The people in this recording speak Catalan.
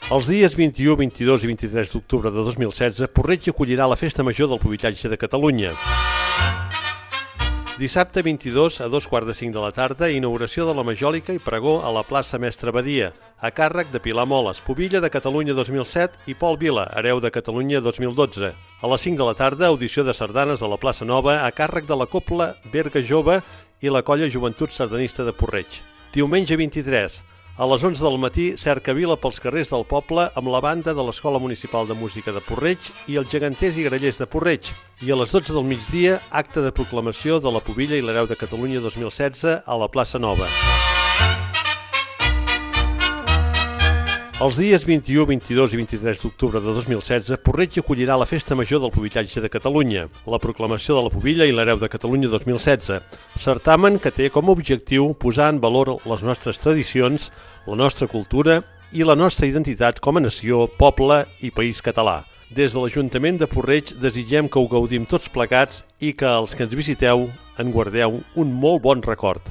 Els dies 21, 22 i 23 d'octubre de 2016, Porreig acollirà la Festa Major del Pubillatge de Catalunya. Dissabte 22 a 2:45 de la tarda, inauguració de la Majòlica i pregó a la plaça Mestre Badia, a càrrec de Pilar Moles, Pubilla de Catalunya 2007 i Pol Vila, hereu de Catalunya 2012. A les 5 de la tarda, audició de sardanes a la plaça Nova, a càrrec de la Copla Berga Jove i la Colla Joventut Sardanista de Porreig. Diumenge 23, a les 11 del matí, cercavila pels carrers del poble amb la banda de l'Escola Municipal de Música de Porreig i els geganters i grallers de Porreig. I a les 12 del migdia, acte de proclamació de la Pubilla i l'hereu de Catalunya 2016 a la plaça Nova. Els dies 21, 22 i 23 d'octubre de 2016, Porreig acollirà la Festa Major del Pubillatge de Catalunya, la proclamació de la Pubilla i l'hereu de Catalunya 2016, certamen que té com a objectiu posar en valor les nostres tradicions, la nostra cultura i la nostra identitat com a nació, poble i país català. Des de l'Ajuntament de Porreig desitgem que ho gaudim tots plegats i que els que ens visiteu en guardeu un molt bon record.